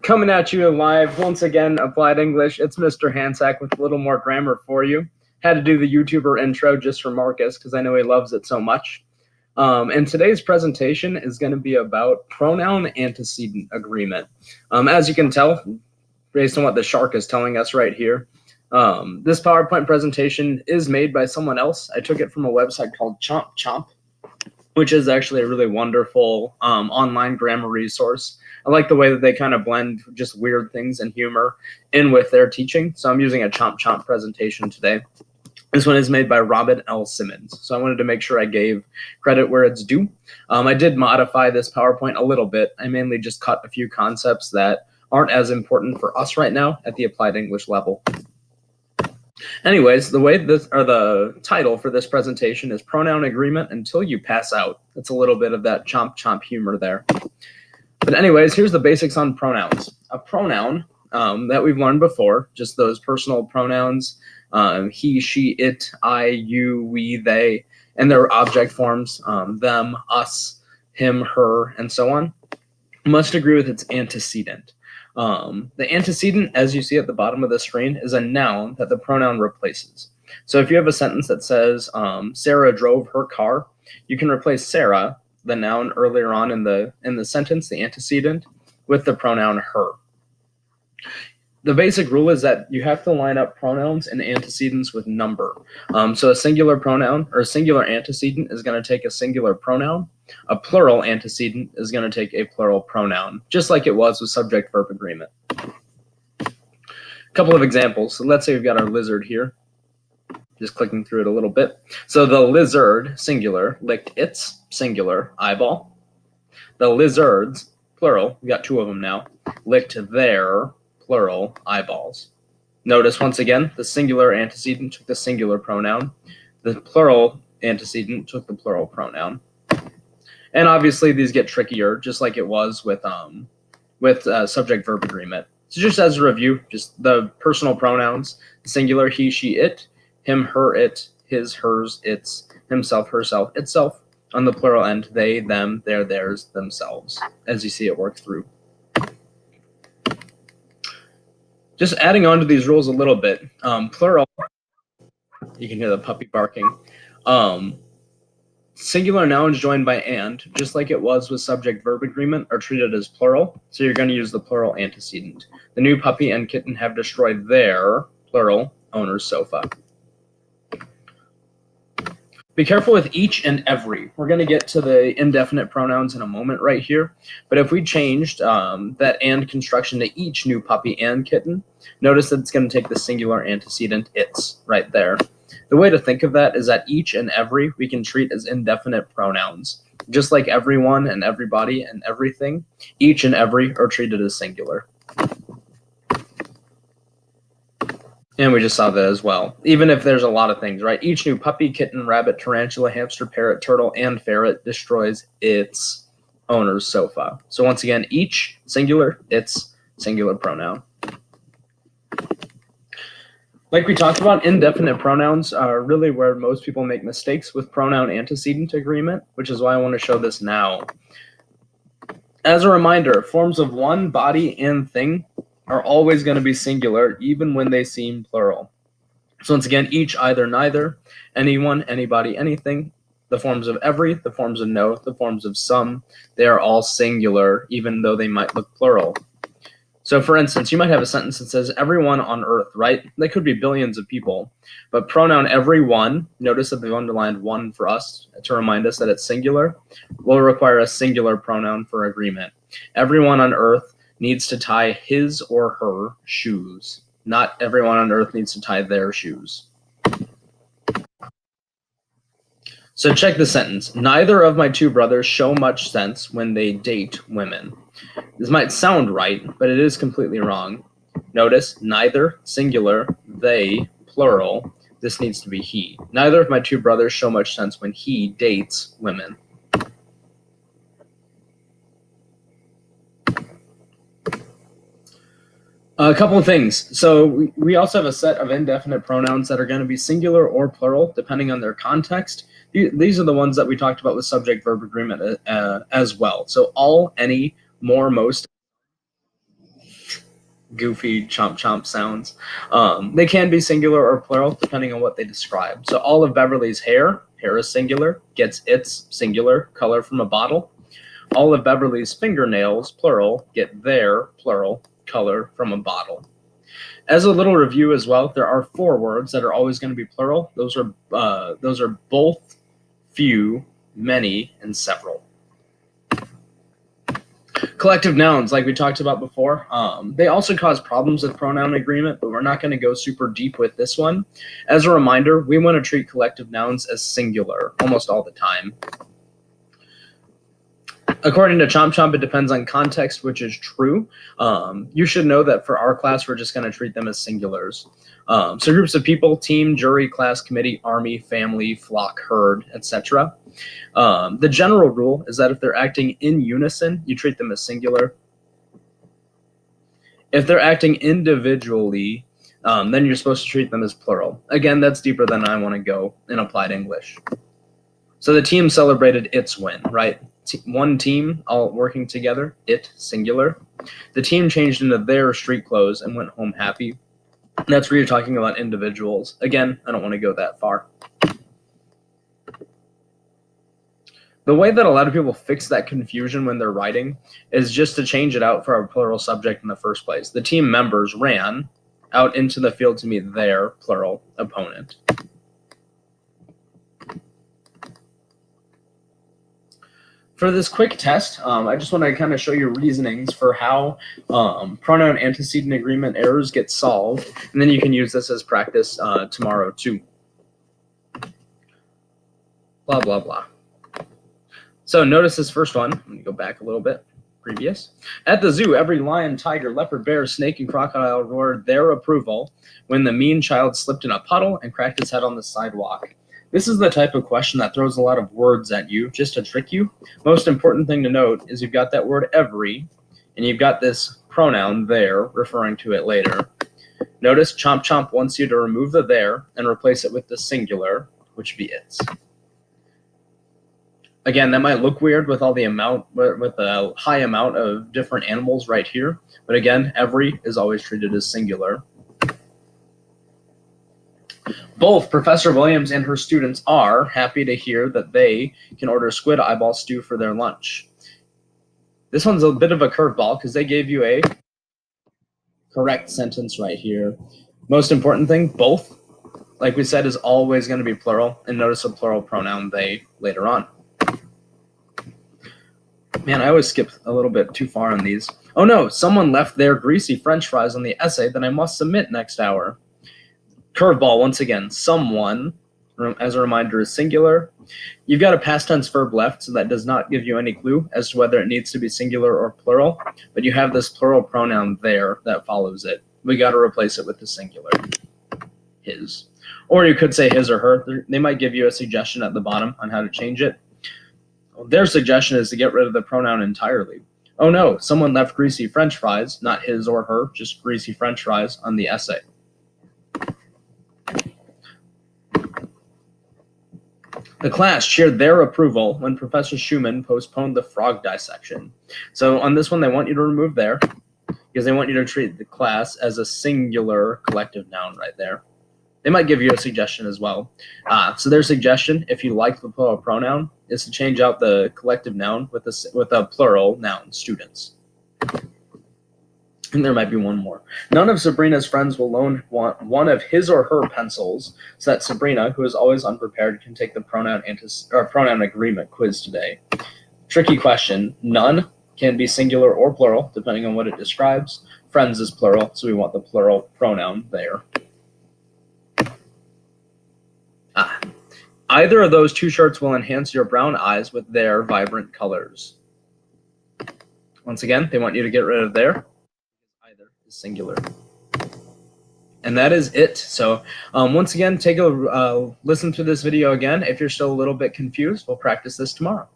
Coming at you live once again, Applied English. It's Mr. Hansack with a little more grammar for you. Had to do the YouTuber intro just for Marcus because I know he loves it so much. And today's presentation is going to be about pronoun-antecedent agreement. As you can tell, based on what the shark is telling us right here, this PowerPoint presentation is made by someone else. I took it from a website called Chomp Chomp, which is actually a really wonderful online grammar resource. I like the way that they kind of blend just weird things and humor in with their teaching. So I'm using a Chomp Chomp presentation today. This one is made by Robin L. Simmons. So I wanted to make sure I gave credit where it's due. I did modify this PowerPoint a little bit. I mainly just cut a few concepts that aren't as important for us right now at the Applied English level. Anyways, the title for this presentation is Pronoun Agreement Until You Pass Out. That's a little bit of that chomp chomp humor there. But anyways, here's the basics on pronouns. A pronoun that we've learned before, just those personal pronouns, he, she, it, I, you, we, they, and their object forms, them, us, him, her, and so on, must agree with its antecedent. The antecedent, as you see at the bottom of the screen, is a noun that the pronoun replaces. So if you have a sentence that says Sarah drove her car, you can replace Sarah, the noun earlier on in the sentence, the antecedent, with the pronoun her. The basic rule is that you have to line up pronouns and antecedents with number. So a singular pronoun or a singular antecedent is going to take a singular pronoun. A plural antecedent is going to take a plural pronoun, just like it was with subject-verb agreement. A couple of examples. So let's say we've got our lizard here. Just clicking through it a little bit. So the lizard, singular, licked its, singular, eyeball. The lizards, plural, we got two of them now, licked their, plural, eyeballs. Notice once again, the singular antecedent took the singular pronoun. The plural antecedent took the plural pronoun. And obviously these get trickier, just like it was with subject-verb agreement. So just as a review, just the personal pronouns, singular, he, she, it, him, her, it, his, hers, its, himself, herself, itself. On the plural end, they, them, their, theirs, themselves, as you see it work through. Just adding on to these rules a little bit, plural, you can hear the puppy barking. Singular nouns joined by and, just like it was with subject-verb agreement, are treated as plural, so you're going to use the plural antecedent. The new puppy and kitten have destroyed their, plural, owner's sofa. Be careful with each and every. We're going to get to the indefinite pronouns in a moment right here, but if we changed that and construction to each new puppy and kitten, notice that it's going to take the singular antecedent its right there. The way to think of that is that each and every we can treat as indefinite pronouns. Just like everyone and everybody and everything, each and every are treated as singular. And we just saw that as well. Even if there's a lot of things, right? Each new puppy, kitten, rabbit, tarantula, hamster, parrot, turtle, and ferret destroys its owner's sofa. So once again, each, singular, its, singular pronoun. Like we talked about, indefinite pronouns are really where most people make mistakes with pronoun antecedent agreement, which is why I want to show this now. As a reminder, forms of one, body, and thing are always going to be singular, even when they seem plural. So once again, each, either, neither, anyone, anybody, anything, the forms of every, the forms of no, the forms of some, they are all singular, even though they might look plural. So for instance, you might have a sentence that says everyone on earth, right? That could be billions of people, but pronoun everyone, notice that they've underlined one for us to remind us that it's singular, will require a singular pronoun for agreement. Everyone on earth needs to tie his or her shoes. Not everyone on earth needs to tie their shoes. So check the sentence. Neither of my two brothers show much sense when they date women. This might sound right, but it is completely wrong. Notice neither, singular, they, plural. This needs to be he. Neither of my two brothers show much sense when he dates women. A couple of things. So we also have a set of indefinite pronouns that are going to be singular or plural, depending on their context. These are the ones that we talked about with subject-verb agreement as well. So all, any, more, most. goofy chomp chomp sounds. They can be singular or plural depending on what they describe. So all of Beverly's hair is singular, gets its singular color from a bottle. All of Beverly's fingernails, plural, get their plural color from a bottle. As a little review as well, there are 4 words that are always going to be plural. Those are both, few, many, and several. Collective nouns, like we talked about before, they also cause problems with pronoun agreement, but we're not going to go super deep with this one. As a reminder, we want to treat collective nouns as singular almost all the time. According to Chomp Chomp, it depends on context, which is true. You should know that for our class, we're just going to treat them as singulars. So groups of people, team, jury, class, committee, army, family, flock, herd, etc. The general rule is that if they're acting in unison, you treat them as singular. If they're acting individually, then you're supposed to treat them as plural. Again, that's deeper than I want to go in applied English. So the team celebrated its win, right? One team all working together, it, singular. The team changed into their street clothes and went home happy. That's where you're talking about individuals. Again, I don't want to go that far. The way that a lot of people fix that confusion when they're writing is just to change it out for a plural subject in the first place. The team members ran out into the field to meet their plural opponent. For this quick test, I just want to kind of show you reasonings for how pronoun antecedent agreement errors get solved, and then you can use this as practice tomorrow too. Blah, blah, blah. So notice this first one. Let me go back a little bit. Previous. At the zoo, every lion, tiger, leopard, bear, snake, and crocodile roared their approval when the mean child slipped in a puddle and cracked his head on the sidewalk. This is the type of question that throws a lot of words at you just to trick you. Most important thing to note is you've got that word every, and you've got this pronoun there referring to it later. Notice Chomp Chomp wants you to remove the there and replace it with the singular, which would be its. Again, that might look weird with all the amount, with a high amount of different animals right here. But again, every is always treated as singular. Both Professor Williams and her students are happy to hear that they can order squid eyeball stew for their lunch. This one's a bit of a curveball because they gave you a correct sentence right here. Most important thing, both, like we said, is always going to be plural. And notice a plural pronoun they later on. Man, I always skip a little bit too far on these. Oh no, someone left their greasy French fries on the essay that I must submit next hour. Curveball once again. Someone, as a reminder, is singular. You've got a past tense verb left, so that does not give you any clue as to whether it needs to be singular or plural, but you have this plural pronoun there that follows it. We got to replace it with the singular, his. Or you could say his or her. They might give you a suggestion at the bottom on how to change it. Their suggestion is to get rid of the pronoun entirely. Oh no, someone left greasy French fries, not his or her, just greasy French fries on the essay. The class cheered their approval when Professor Schumann postponed the frog dissection. So on this one, they want you to remove there because they want you to treat the class as a singular collective noun right there. They might give you a suggestion as well. So their suggestion, if you like the plural pronoun, is to change out the collective noun with a plural noun, students. And there might be one more. None of Sabrina's friends will loan one of his or her pencils, so that Sabrina, who is always unprepared, can take the pronoun agreement quiz today. Tricky question. None can be singular or plural, depending on what it describes. Friends is plural, so we want the plural pronoun there. Either of those two shirts will enhance your brown eyes with their vibrant colors. Once again, they want you to get rid of their. Either is singular. And that is it. So once again, take a listen to this video again. If you're still a little bit confused, we'll practice this tomorrow.